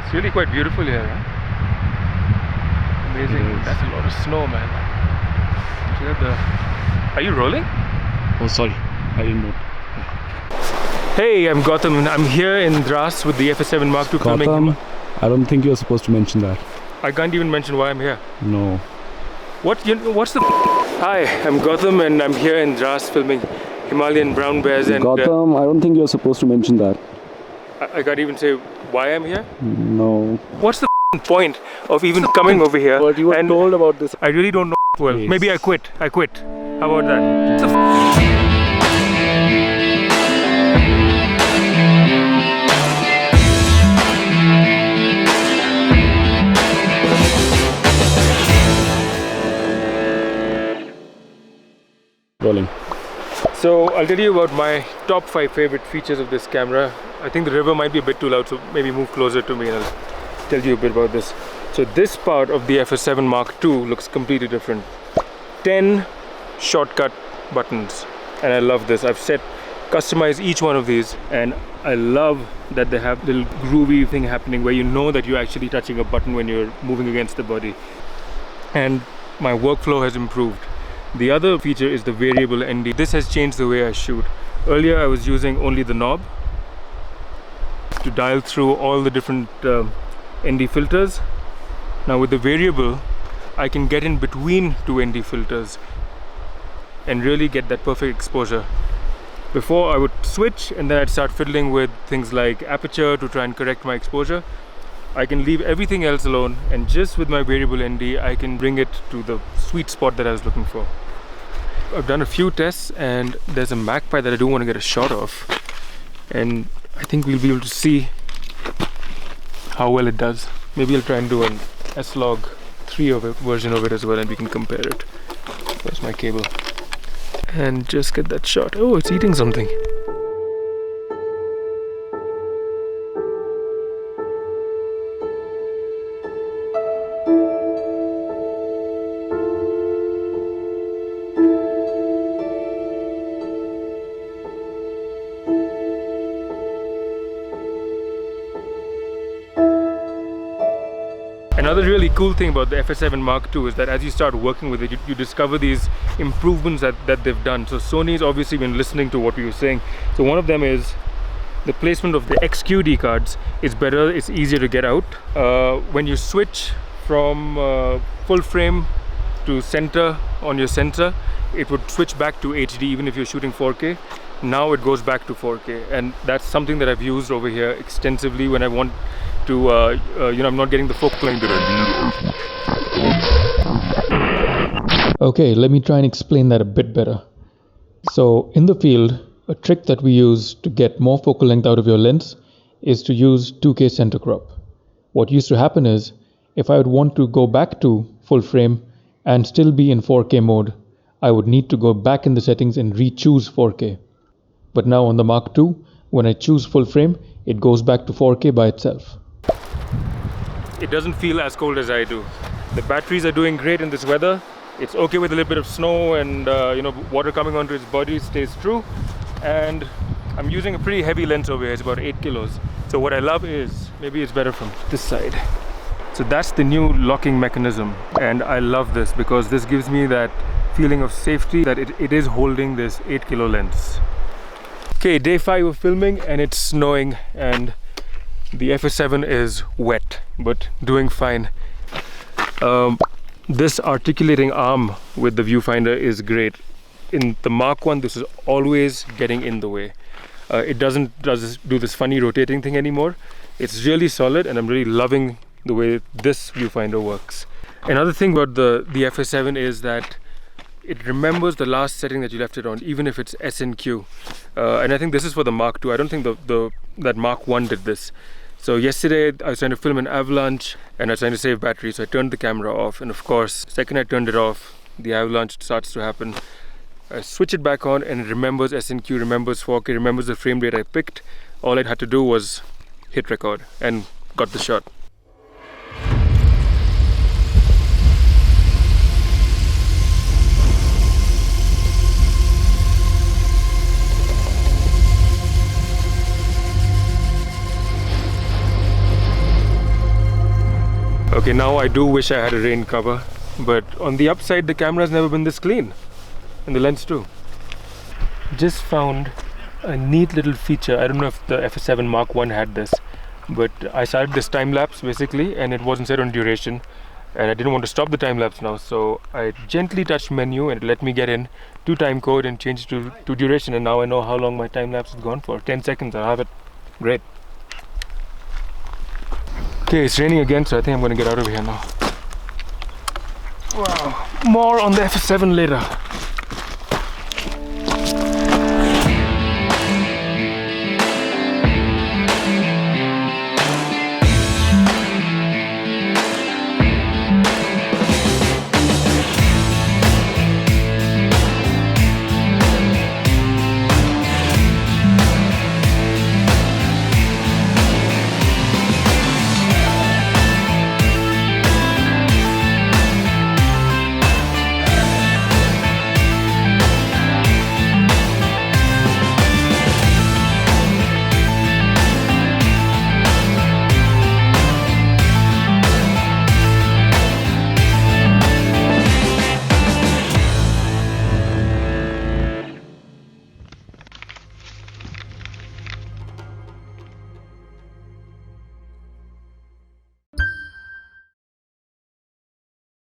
It's really quite beautiful here, huh? Amazing. That's a lot of snow, man. Are you rolling? Oh, sorry. I didn't know. Hey, I'm Gautam and I'm here in Dras with the FS7 Mark II filming. Gautam, I don't think you're supposed to mention that. I can't even mention why I'm here. No. What's the... Hi, I'm Gautam and I'm here in Dras filming Himalayan brown bears and... Gautam, I don't think you're supposed to mention that. I can't even say why I'm here? No. What's the point of even coming over here? But you were told about this. I really don't know well. Yes. Maybe I quit. How about that? Rolling. So I'll tell you about my top 5 favorite features of this camera. I think the river might be a bit too loud, so maybe move closer to me and I'll tell you a bit about this. So this part of the FS7 Mark II looks completely different. 10 shortcut buttons, and I love this. I've customized each one of these, and I love that they have little groovy thing happening where you know that you're actually touching a button when you're moving against the body. And my workflow has improved. The other feature is the variable ND. This has changed the way I shoot. Earlier I was using only the knob to dial through all the different ND filters. Now with the variable, I can get in between two ND filters and really get that perfect exposure. Before I would switch and then I'd start fiddling with things like aperture to try and correct my exposure. I can leave everything else alone, and just with my variable ND I can bring it to the sweet spot that I was looking for. I've done a few tests and there's a magpie that I do want to get a shot of, and I think we'll be able to see how well it does. Maybe I'll try and do an S-Log 3 version of it as well, and we can compare it. Where's my cable? And just get that shot. Oh, it's eating something. Another really cool thing about the FS7 Mark II is that as you start working with it, you discover these improvements that they've done. So Sony's obviously been listening to what we were saying. So one of them is the placement of the XQD cards is better, it's easier to get out. When you switch from full frame to center on your sensor, it would switch back to HD even if you're shooting 4K. Now it goes back to 4K, and that's something that I've used over here extensively when I want to, I'm not getting the focal length that I need. Okay, let me try and explain that a bit better. So in the field, a trick that we use to get more focal length out of your lens is to use 2K center crop. What used to happen is, if I would want to go back to full frame and still be in 4K mode, I would need to go back in the settings and re-choose 4K. But now on the Mark II, when I choose full frame, it goes back to 4K by itself. It doesn't feel as cold as I do. The batteries are doing great in this weather. It's okay with a little bit of snow and water coming onto its body, stays true. And I'm using a pretty heavy lens over here, it's about 8 kilos. So what I love is, maybe it's better from this side. So that's the new locking mechanism, and I love this because this gives me that feeling of safety that it is holding this 8 kilo lens. Okay, day 5 of filming and it's snowing and the FS7 is wet but doing fine. This articulating arm with the viewfinder is great. In the Mark I, this is always getting in the way. It doesn't do this funny rotating thing anymore. It's really solid, and I'm really loving the way this viewfinder works. Another thing about the FS7 is that it remembers the last setting that you left it on, even if it's SNQ. And I think this is for the Mark II. I don't think that Mark I did this. So yesterday I was trying to film an avalanche and I was trying to save battery, so I turned the camera off, and of course, the second I turned it off, the avalanche starts to happen. I switch it back on and it remembers SNQ, remembers 4K, remembers the frame rate I picked. All I had to do was hit record and got the shot. Okay, now I do wish I had a rain cover, but on the upside, the camera's never been this clean, and the lens too. Just found a neat little feature. I don't know if the FS7 Mark I had this, but I started this time lapse basically, and it wasn't set on duration, and I didn't want to stop the time lapse now, so I gently touched menu and it let me get in to time code and change to duration, and now I know how long my time lapse has gone for. 10 seconds, I have it. Great. Okay, it's raining again, so I think I'm going to get out of here now. Wow, more on the FS7 later.